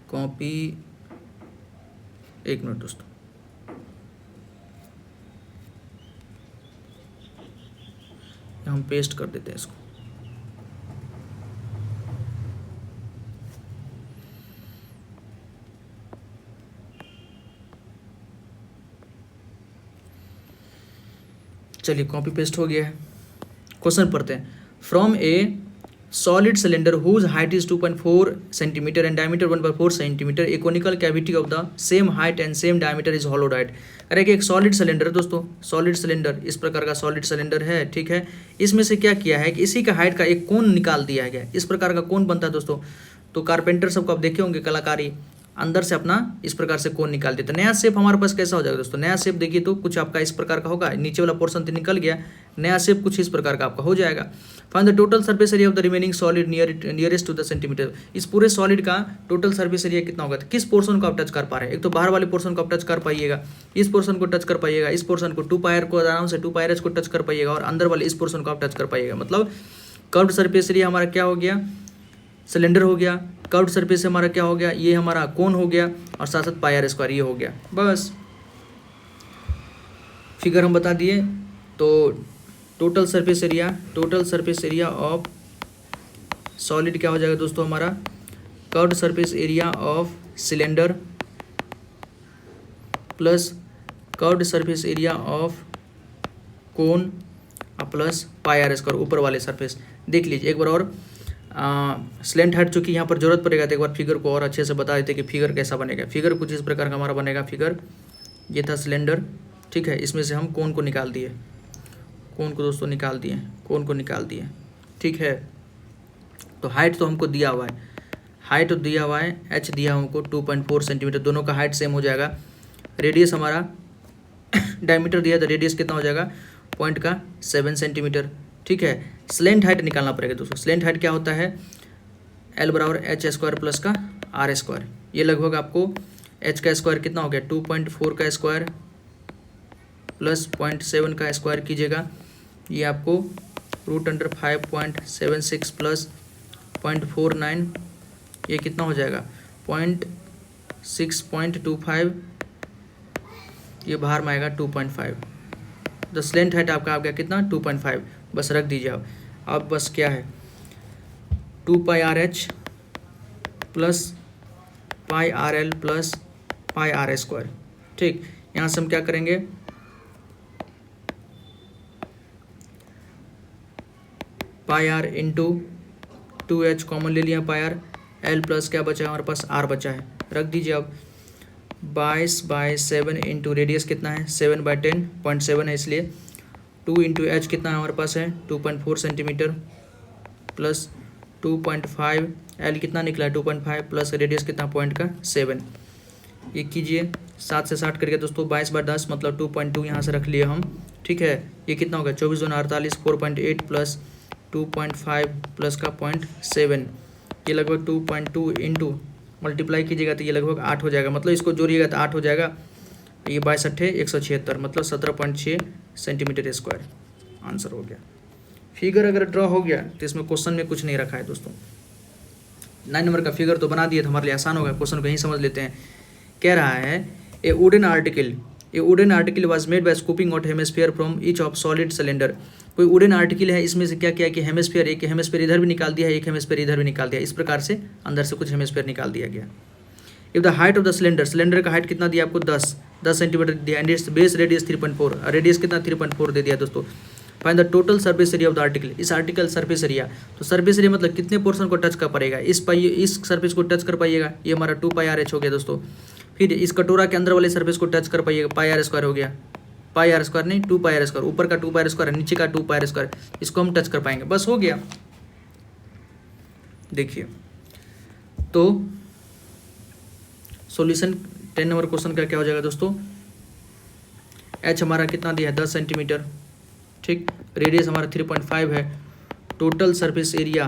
A: कॉपी, एक मिनट दोस्तों, हम पेस्ट कर देते हैं इसको। चलिए कॉपी पेस्ट हो गया है। क्वेश्चन पढ़ते हैं। From a solid cylinder whose height is 2.4 centimetre and diameter 1/4 centimetre, a conical cavity of the same height and same diameter is hollowed height. अरे कि एक सॉलिड सिलेंडर है दोस्तों, सॉलिड सिलेंडर इस प्रकार का सॉलिड सिलेंडर है। ठीक है, इसमें से क्या किया है कि इसी का हाइट का एक कोन निकाल दिया गया। इस प्रकार का कोन बनता है दोस्तों, तो कारपेंटर सबको आप देखे होंगे कलाकारी, अंदर से अपना इस प्रकार से कोन निकाल देते। नया शेप हमारे पास कैसा हो जाएगा दोस्तों, नया शेप देखिए तो कुछ आपका इस प्रकार का होगा, नीचे वाला पोर्शन तो निकल गया, नया शेप कुछ इस प्रकार का आपका हो जाएगा। Find the total surface area of the remaining solid nearest to the centimetre. इस पूरे सॉलिड का टोटल सरफेस एरिया कितना होगा, तो किस पोर्शन को आप टच कर पा रहे हैं। एक तो बाहर वाले पोर्शन को आप टच कर पाइएगा, इस पोर्शन को टच कर पाइएगा, इस पोर्शन को 2 पायर को आराम से 2 पायर को टच कर पाइएगा, और अंदर वाले इस पोर्शन को आप टच कर पाइएगा। मतलब कर्व्ड सरफेस एरिया हमारा क्या हो गया, सिलेंडर हो गया, कर्व्ड सरफेस हमारा क्या हो गया, ये हमारा कोन हो गया, और साथ साथ पाई आर स्क्वायर ये हो गया। बस फिगर हम बता दिए। तो total surface area of solid क्या हो जाएगा दोस्तों हमारा, curved surface area of cylinder plus curved surface area of cone plus pi r square ऊपर वाले सरफेस। देख लीजिए एक बार और, स्लेंट हेड चूँकि यहाँ पर जरूरत पड़ेगा, तो एक बार फिगर को और अच्छे से बता देते कि फिगर कैसा बनेगा। फिगर कुछ इस प्रकार का हमारा बनेगा। फिगर ये था सिलेंडर, ठीक है, इसमें से हम कोन को निकाल दिए, कोन को दोस्तों निकाल दिए, कोन को निकाल दिए। ठीक है, तो हाइट तो हमको दिया हुआ है, हाइट तो दिया हुआ है, एच दिया हमको 2.4 सेंटीमीटर, दोनों का हाइट सेम हो जाएगा। रेडियस हमारा डायमीटर दिया, तो रेडियस कितना हो जाएगा पॉइंट का 7 सेंटीमीटर। ठीक है, स्लेंट हाइट निकालना पड़ेगा दोस्तों। स्लेंट हाइट क्या होता है, एल बराबर एच स्क्वायर प्लस का आर स्क्वायर। ये लगभग आपको एच का स्क्वायर कितना हो गया 2.4 का स्क्वायर प्लस 0.7 का स्क्वायर कीजिएगा, ये आपको √5.76 प्लस 0.49, ये कितना हो जाएगा 0.6.25, ये बाहर में आएगा 2.5। तो स्लेंट हाइट आपका आ गया कितना 2.5, बस रख दीजिए आप। अब बस क्या है 2 पाई R H plus pi are l plus pi r square. ठीक, यहाँ से हम क्या करेंगे, पाई आर इंटू 2h कॉमन ले लिया, पाई आर एल प्लस क्या बचा है हमारे पास आर बचा है, रख दीजिए अब। 22/7 इंटू रेडियस कितना है 7/10 0.7 है, इसलिए 2 इंटू एच कितना है हमारे पास है 2.4 सेंटीमीटर प्लस 2.5, एल कितना निकला है 2.5 प्लस रेडियस कितना 0.7। ये कीजिए 7 से 60 करके दोस्तों 22/10 मतलब 2.2 यहाँ से रख लिए हम। ठीक है, ये कितना होगा 24×48 4.8 प्लस 2.5 प्लस का 0.7, ये लगभग 2.2 इंटू मल्टीप्लाई कीजिएगा तो ये लगभग 8 हो जाएगा, मतलब इसको जोड़िएगा तो 8 हो जाएगा। ये 22×8 176 मतलब 17.6 सेंटीमीटर स्क्वायर आंसर हो गया। फिगर अगर ड्रॉ हो गया तो इसमें क्वेश्चन में कुछ नहीं रखा है दोस्तों। 9 नंबर का फिगर तो बना दिए तो हमारे लिए आसान होगा, क्वेश्चन को यहीं समझ लेते हैं। कह रहा है ए wooden article was made by scooping out hemisphere from each of solid cylinder. कोई वुडन आर्टिकल है, इसमें से क्या किया कि हेमिस्फीयर, एक हेमिस्फीयर इधर भी निकाल दिया, एक हेमिस्फीयर इधर भी निकाल दिया, इस प्रकार से अंदर से कुछ हेमिस्फीयर निकाल दिया गया। If the height of the cylinder का हाइट कितना दिया आपको 10 सेंटीमीटर दिया, and it's base radius 3.4, radius कितना 3.4 दे दिया दोस्तों। Find the total surface area of the article, इस आर्टिकल सर्फेस एरिया, तो सर्फेस एरिया मतलब कितने पोर्शन को टच कर पाएगा, इस सर्फेस को टच कर पाइएगा, ये हमारा 2πr(h) हो गया दोस्तों। फिर इस कटोरा के अंदर वाले सर्फेस को टच कर पाइएगा, πr² हो गया, πr² नहीं 2πr², ऊपर का 2πr² है, नीचे का 2πr², इसको हम टच कर पाएंगे, बस हो गया। देखिए तो सॉल्यूशन 10 नंबर क्वेश्चन का क्या हो जाएगा दोस्तों, h हमारा कितना दिया है 10 सेंटीमीटर, ठीक, रेडियस हमारा 3.5 है, total surface area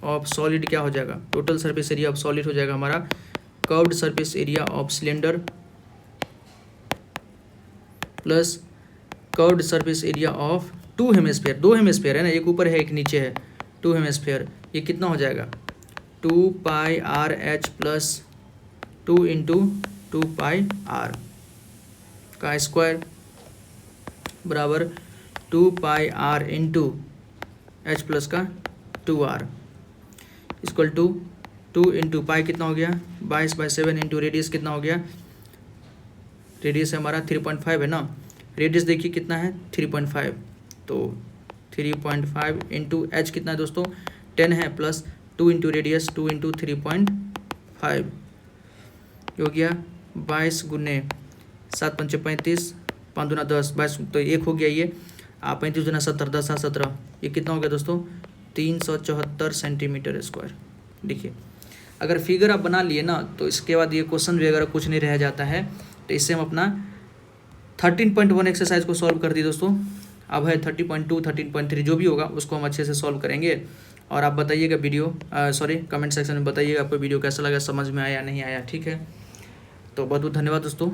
A: of solid क्या हो जाएगा, total surface area of solid हो जाएगा हमारा curved surface area of cylinder plus curved surface area of 2 hemisphere, 2 hemisphere है ना, एक ऊपर है एक नीचे है, 2 हेमिस्फीयर, ये कितना हो जाएगा 2πr(h) प्लस 2 × 2πr का स्क्वायर बराबर 2πr × h प्लस का 2r इक्वल टू 2 × पाई कितना हो गया 22/7 × रेडियस कितना हो गया, रेडियस हमारा 3.5 है ना, रेडियस देखिए कितना है 3.5, तो 3.5 × h कितना है दोस्तों 10 है, प्लस 2 × रेडियस 2 × 3.5 हो गया 22 × 7 × 5 = 35, 5 × 10 22, तो 1 हो गया ये, 35 × 70 10 × 17, ये कितना हो गया दोस्तों 374 सेंटीमीटर स्क्वायर। देखिए अगर फिगर आप बना लिए ना, तो इसके बाद ये क्वेश्चन भी अगर कुछ नहीं रह जाता है, तो इससे हम अपना 13.1 एक्सरसाइज को सॉल्व कर दिए दोस्तों। अब है 30.2 13.3 जो भी होगा उसको हम अच्छे से सॉल्व करेंगे, और आप बताइएगा कमेंट सेक्शन में बताइएगा आपको वीडियो कैसा लगा, समझ में आया नहीं आया, ठीक है। तो बहुत बहुत धन्यवाद दोस्तों।